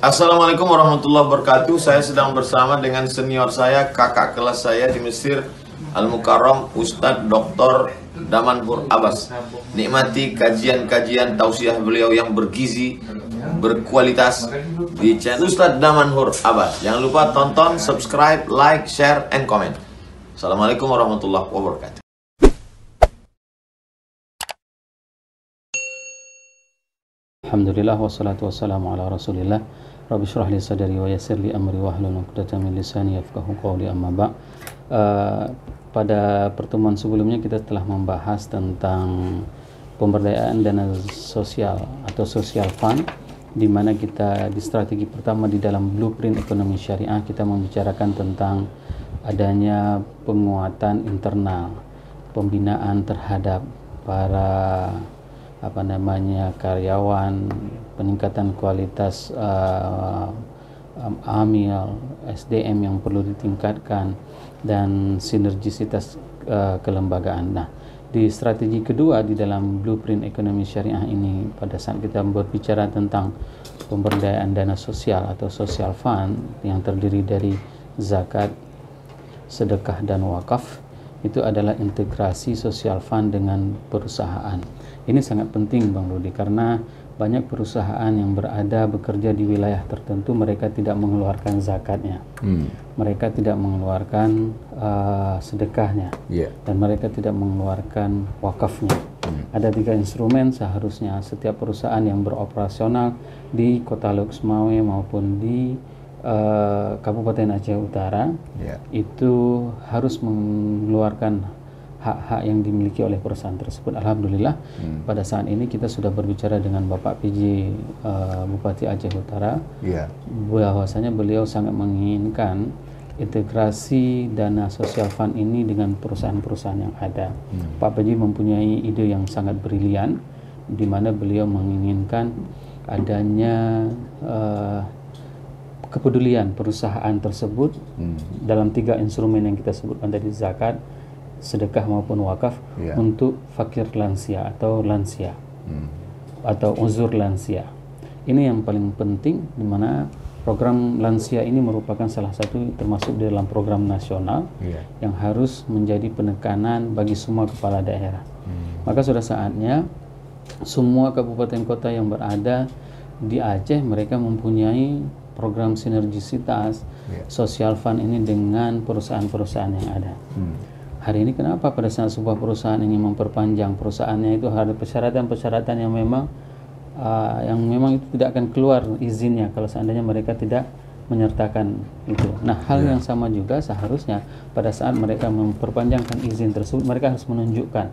Assalamualaikum warahmatullahi wabarakatuh. Saya sedang bersama dengan senior saya, kakak kelas saya di Mesir, Al-Mukarram, Ustadz Dr. Damanhur Abbas. Nikmati kajian-kajian tausiah beliau yang bergizi, berkualitas di channel Ustadz Damanhur Abbas. Jangan lupa tonton, subscribe, like, share, and comment. Assalamualaikum warahmatullahi wabarakatuh. Alhamdulillah wassalatu wassalamu ala Rasulillah. Rabbi shrah li sadri wa yassir li amri wahlul 'uqdatam min lisani yafqahu qawli, amma ba'. Pada pertemuan sebelumnya kita telah membahas tentang pemberdayaan dana sosial atau social fund, di mana kita di strategi pertama di dalam blueprint ekonomi syariah kita membicarakan tentang adanya penguatan internal, pembinaan terhadap para karyawan, peningkatan kualitas amil, SDM yang perlu ditingkatkan, dan sinergisitas kelembagaan. Nah, di strategi kedua di dalam blueprint ekonomi syariah ini, pada saat kita berbicara tentang pemberdayaan dana sosial atau social fund yang terdiri dari zakat, sedekah, dan wakaf, itu adalah integrasi social fund dengan perusahaan. Ini sangat penting Bang Rudi, karena banyak perusahaan yang bekerja di wilayah tertentu, mereka tidak mengeluarkan zakatnya, mereka tidak mengeluarkan sedekahnya, dan mereka tidak mengeluarkan wakafnya. Ada 3 instrumen seharusnya setiap perusahaan yang beroperasional di Kota Lhokseumawe maupun di Kabupaten Aceh Utara, itu harus mengeluarkan hak-hak yang dimiliki oleh perusahaan tersebut. Alhamdulillah, pada saat ini kita sudah berbicara dengan Bapak PJ Bupati Aceh Utara, bahwasanya beliau sangat menginginkan integrasi dana sosial fund ini dengan perusahaan-perusahaan yang ada. Pak PJ mempunyai ide yang sangat brilian, di mana beliau menginginkan adanya kepedulian perusahaan tersebut dalam 3 instrumen yang kita sebutkan tadi, zakat, sedekah maupun wakaf, untuk fakir lansia atau lansia atau uzur lansia. Ini yang paling penting, di mana program lansia ini merupakan salah satu termasuk di dalam program nasional yang harus menjadi penekanan bagi semua kepala daerah. Maka sudah saatnya semua kabupaten kota yang berada di Aceh, mereka mempunyai program sinergisitas social fund ini dengan perusahaan-perusahaan yang ada. Hari ini kenapa pada saat sebuah perusahaan ingin memperpanjang perusahaannya, itu ada persyaratan-persyaratan yang memang itu tidak akan keluar izinnya kalau seandainya mereka tidak menyertakan itu. Nah, hal yang sama juga seharusnya pada saat mereka memperpanjangkan izin tersebut, mereka harus menunjukkan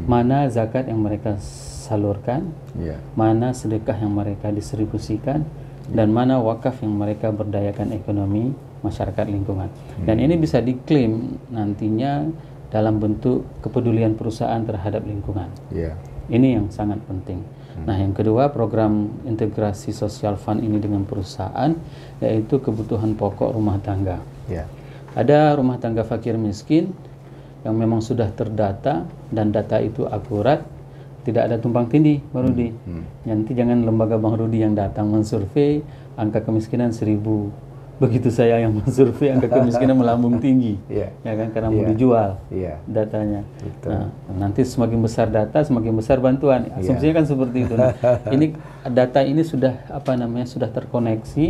mana zakat yang mereka salurkan, mana sedekah yang mereka distribusikan, dan mana wakaf yang mereka berdayakan ekonomi masyarakat lingkungan. Dan ini bisa diklaim nantinya dalam bentuk kepedulian perusahaan terhadap lingkungan. Ini yang sangat penting. Nah, yang kedua, program integrasi social fund ini dengan perusahaan, yaitu kebutuhan pokok rumah tangga. Ada rumah tangga fakir miskin yang memang sudah terdata, dan data itu akurat, tidak ada tumpang tindih, Bang Rudi. Nanti jangan lembaga Bang Rudi yang datang mensurvei angka kemiskinan 1000. Begitu saya yang mensurvei, angka kemiskinan melambung tinggi, ya kan, karena mau dijual datanya. Nah, nanti semakin besar data, semakin besar bantuan. Asumsinya kan seperti itu. Nah, ini data ini sudah sudah terkoneksi.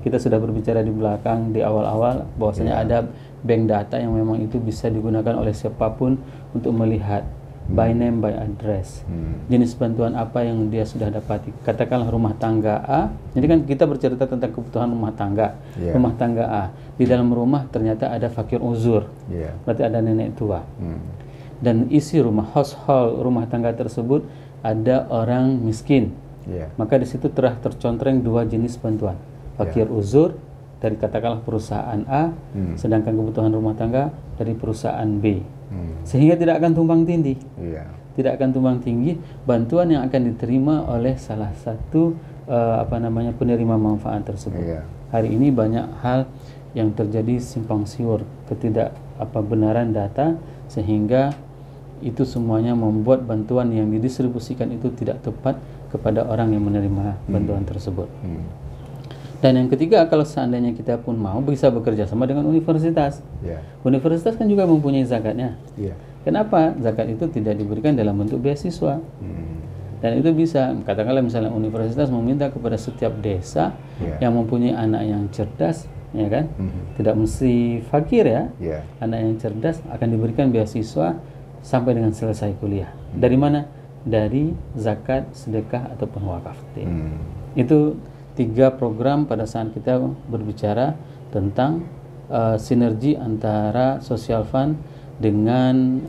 Kita sudah berbicara di belakang, di awal-awal, bahwasanya ada bank data yang memang itu bisa digunakan oleh siapapun untuk melihat by name, by address, jenis bantuan apa yang dia sudah dapati. Katakanlah rumah tangga A, jadi kan kita bercerita tentang kebutuhan rumah tangga. Rumah tangga A, di dalam rumah ternyata ada fakir uzur, berarti ada nenek tua. Dan isi household rumah tangga tersebut ada orang miskin. Maka di situ telah tercontreng 2 jenis bantuan, fakir uzur dari katakanlah perusahaan A, sedangkan kebutuhan rumah tangga dari perusahaan B. Sehingga tidak akan tumpang tindih. Tidak akan tumpang tinggi bantuan yang akan diterima oleh salah satu penerima manfaat tersebut. Hari ini banyak hal yang terjadi simpang siur, ketidakbenaran data, sehingga itu semuanya membuat bantuan yang didistribusikan itu tidak tepat kepada orang yang menerima bantuan tersebut. Dan yang ketiga, kalau seandainya kita pun mau bisa bekerja sama dengan universitas. Universitas kan juga mempunyai zakatnya. Kenapa zakat itu tidak diberikan dalam bentuk beasiswa? Dan itu bisa, katakanlah misalnya universitas meminta kepada setiap desa yang mempunyai anak yang cerdas, ya kan? Tidak mesti fakir ya. Anak yang cerdas akan diberikan beasiswa sampai dengan selesai kuliah. Dari mana? Dari zakat, sedekah ataupun wakaf. Itu 3 program pada saat kita berbicara tentang sinergi antara social fund dengan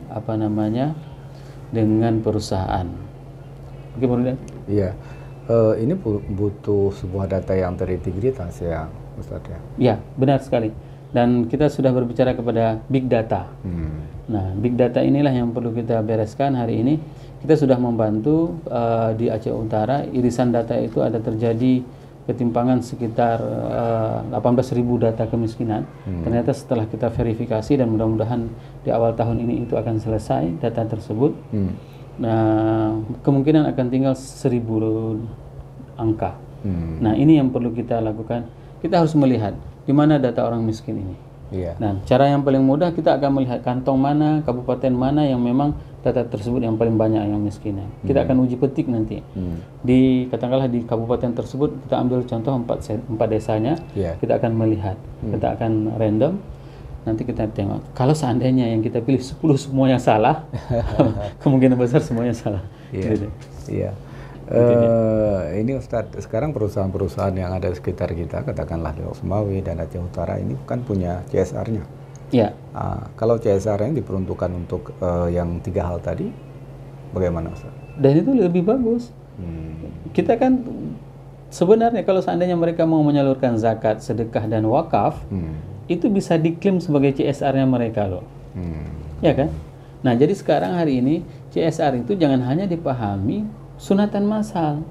dengan perusahaan. Oke, Bro. Iya. Ini butuh sebuah data yang terintegritas ya, Ustaz ya. Ya, benar sekali. Dan kita sudah berbicara kepada big data. Nah, big data inilah yang perlu kita bereskan hari ini. Kita sudah membantu di Aceh Utara, irisan data itu ada terjadi ketimpangan sekitar 18.000 data kemiskinan. Ternyata setelah kita verifikasi dan mudah-mudahan di awal tahun ini itu akan selesai data tersebut. Nah, kemungkinan akan tinggal 1.000 angka. Nah, ini yang perlu kita lakukan. Kita harus melihat di mana data orang miskin ini. Nah, cara yang paling mudah kita akan melihat kantong mana, kabupaten mana yang memang data tersebut yang paling banyak yang miskinnya. Kita akan uji petik nanti. Katakanlah di kabupaten tersebut kita ambil contoh 4 desanya, kita akan melihat, kita akan random. Nanti kita tengok. Kalau seandainya yang kita pilih 10 semuanya salah, kemungkinan besar semuanya salah. Ini Ustadz, sekarang perusahaan-perusahaan yang ada di sekitar kita, katakanlah di Loksmawe dan Aceh Utara ini kan punya CSR-nya. Kalau CSR yang diperuntukkan untuk yang 3 hal tadi, bagaimana Ustaz? Dan itu lebih bagus. Kita kan sebenarnya kalau seandainya mereka mau menyalurkan zakat, sedekah dan wakaf, itu bisa diklaim sebagai CSR-nya mereka loh. Ya kan? Nah, jadi sekarang hari ini CSR itu jangan hanya dipahami sunatan massal.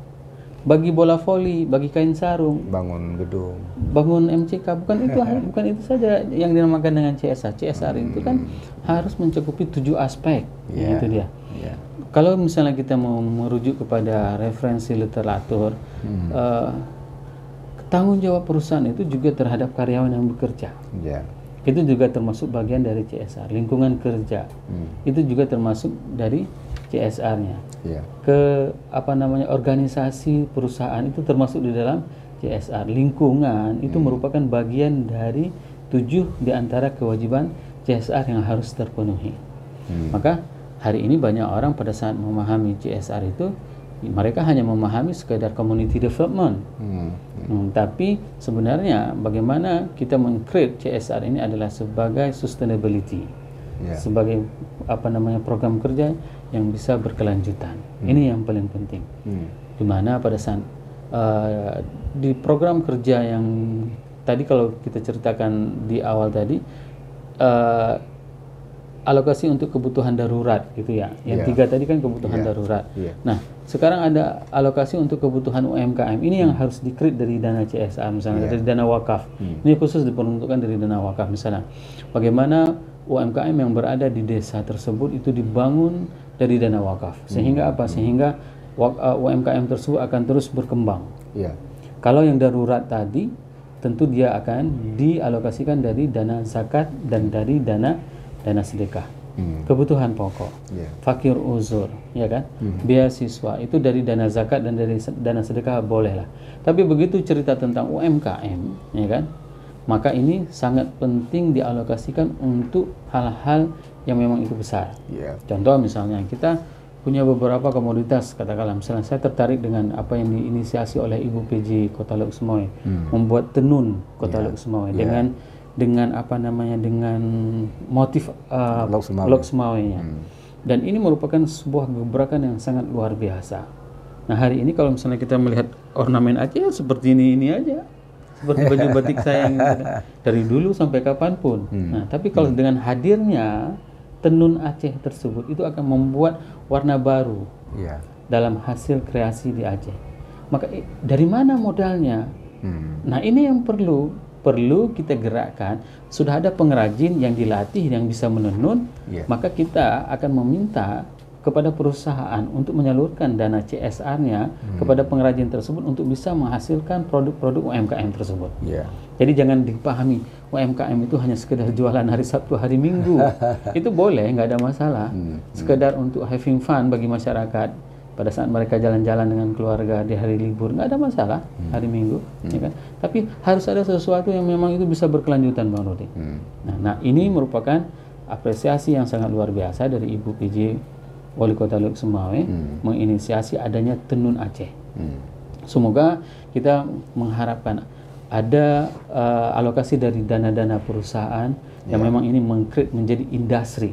Bagi bola voli, bagi kain sarung, bangun gedung, bangun MCK, bukan itu saja yang dinamakan dengan CSR. CSR itu kan harus mencakupi 7 aspek. Itu dia. Kalau misalnya kita mau merujuk kepada referensi literatur, tanggung jawab perusahaan itu juga terhadap karyawan yang bekerja. Itu juga termasuk bagian dari CSR. Lingkungan kerja itu juga termasuk dari CSR-nya. Organisasi perusahaan itu termasuk di dalam CSR. Lingkungan itu merupakan bagian dari 7 di antara kewajiban CSR yang harus terpenuhi. Maka hari ini banyak orang pada saat memahami CSR itu mereka hanya memahami sekedar community development. Tapi sebenarnya bagaimana kita meng-create CSR ini adalah sebagai sustainability. Sebagai program kerja yang bisa berkelanjutan. Ini yang paling penting. Di mana pada saat di program kerja yang tadi kalau kita ceritakan di awal tadi, alokasi untuk kebutuhan darurat gitu ya. Yang 3 tadi kan kebutuhan darurat. Nah, sekarang ada alokasi untuk kebutuhan UMKM. Ini yang harus di-create dari dana CSR misalnya, dari dana wakaf. Ini khusus diperuntukkan dari dana wakaf misalnya. Bagaimana UMKM yang berada di desa tersebut itu dibangun dari dana wakaf. Sehingga apa? Sehingga UMKM tersebut akan terus berkembang. Kalau yang darurat tadi, tentu dia akan dialokasikan dari dana zakat dan dari dana sedekah. Kebutuhan pokok, fakir uzur, ya kan? Beasiswa itu dari dana zakat dan dari dana sedekah boleh lah. Tapi begitu cerita tentang UMKM, ya kan? Maka ini sangat penting dialokasikan untuk hal-hal yang memang itu besar. Contoh misalnya kita punya beberapa komoditas, katakanlah misalnya saya tertarik dengan apa yang diinisiasi oleh Ibu PJ Kota Loksmawe, membuat tenun Kota Loksmawe dengan dengan motif Loksmawe-nya. Dan ini merupakan sebuah gebrakan yang sangat luar biasa. Nah, hari ini kalau misalnya kita melihat ornamen Aceh seperti ini aja. Seperti baju batik saya yang dari dulu sampai kapanpun. Nah, tapi kalau dengan hadirnya tenun Aceh tersebut itu akan membuat warna baru dalam hasil kreasi di Aceh. Maka dari mana modalnya? Nah, ini yang perlu kita gerakkan. Sudah ada pengrajin yang dilatih yang bisa menenun, maka kita akan meminta kepada perusahaan untuk menyalurkan dana CSR-nya kepada pengrajin tersebut untuk bisa menghasilkan produk-produk UMKM tersebut. Jadi jangan dipahami UMKM itu hanya sekedar jualan hari Sabtu, hari Minggu. Itu boleh, nggak ada masalah. Sekedar untuk having fun bagi masyarakat pada saat mereka jalan-jalan dengan keluarga di hari libur, nggak ada masalah hari Minggu, ya kan? Tapi harus ada sesuatu yang memang itu bisa berkelanjutan, Bang Rudi. Nah, ini merupakan apresiasi yang sangat luar biasa dari Ibu PJ Wali Kota Lubuk Semawe menginisiasi adanya Tenun Aceh. Semoga kita mengharapkan ada alokasi dari dana-dana perusahaan yang memang ini mengkreat menjadi industri.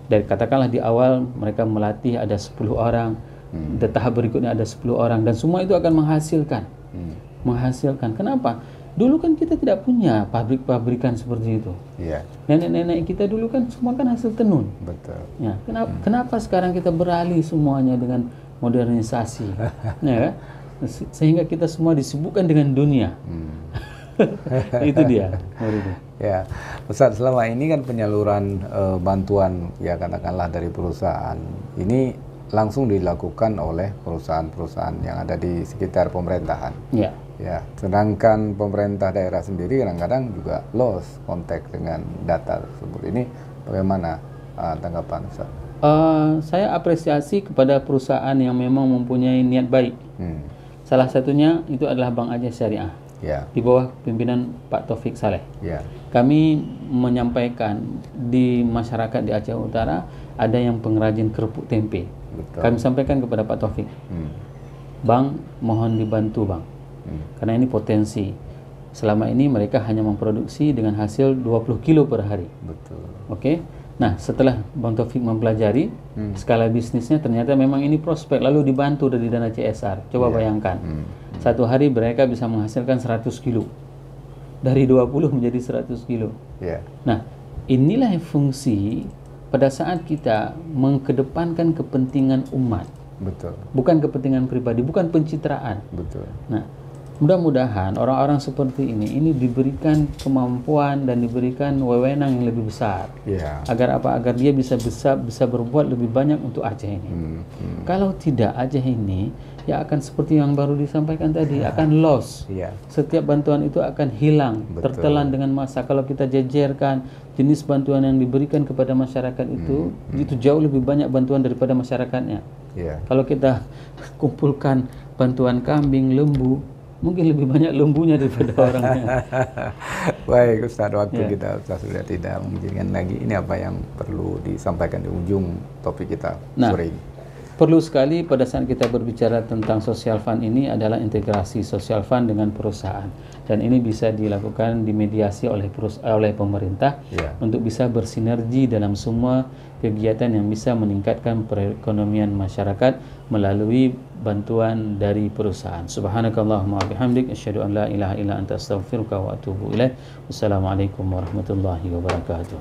Dari katakanlah di awal mereka melatih ada 10 orang, di tahap berikutnya ada 10 orang, dan semua itu akan menghasilkan. Menghasilkan. Kenapa? Dulu kan kita tidak punya pabrik-pabrikan seperti itu. Nenek-nenek kita dulu kan semua kan hasil tenun. Betul. Ya, kenapa sekarang kita beralih semuanya dengan modernisasi? Ya, sehingga kita semua disibukkan dengan dunia. Itu dia. Ya, Ustaz, selama ini kan penyaluran bantuan ya katakanlah dari perusahaan ini langsung dilakukan oleh perusahaan-perusahaan yang ada di sekitar pemerintahan. Ya, sedangkan pemerintah daerah sendiri kadang-kadang juga lost kontak dengan data tersebut. Ini bagaimana tanggapan Ustaz? Saya apresiasi kepada perusahaan yang memang mempunyai niat baik. Salah satunya itu adalah Bank Aceh Syariah. Di bawah pimpinan Pak Taufik Saleh. Kami menyampaikan di masyarakat di Aceh Utara ada yang pengrajin kerupuk tempe. Kami sampaikan kepada Pak Taufik, Bang, mohon dibantu Bang, karena ini potensi. Selama ini mereka hanya memproduksi dengan hasil 20 kilo per hari. Oke. Nah, setelah Bang Taufik mempelajari skala bisnisnya, ternyata memang ini prospek, lalu dibantu dari dana CSR. Coba bayangkan, satu hari mereka bisa menghasilkan 100 kilo. Dari 20 menjadi 100 kilo. Nah, inilah fungsi pada saat kita mengkedepankan kepentingan umat. Bukan kepentingan pribadi, bukan pencitraan. Nah, mudah-mudahan orang-orang seperti ini diberikan kemampuan dan diberikan wewenang yang lebih besar. Agar apa? Agar dia bisa berbuat lebih banyak untuk Aceh ini. Kalau tidak, Aceh ini ya akan seperti yang baru disampaikan tadi, akan loss. Setiap bantuan itu akan hilang, tertelan dengan masa. Kalau kita jejerkan jenis bantuan yang diberikan kepada masyarakat itu jauh lebih banyak bantuan daripada masyarakatnya. Kalau kita kumpulkan bantuan kambing, lembu, mungkin lebih banyak lembunya daripada orangnya. Baik Ustaz, waktu kita sudah tidak mengizinkan lagi. Ini apa yang perlu disampaikan di ujung topik kita sore ini? Perlu sekali pada saat kita berbicara tentang social fund ini adalah integrasi social fund dengan perusahaan, dan ini bisa dilakukan dimediasi oleh pemerintah untuk bisa bersinergi dalam semua kegiatan yang bisa meningkatkan perekonomian masyarakat melalui bantuan dari perusahaan. Subhanakallahumma wabihamdik, asyhadu an la ilaha illa anta astaghfiruka wa atubu ilaik. Wassalamualaikum warahmatullahi wabarakatuh.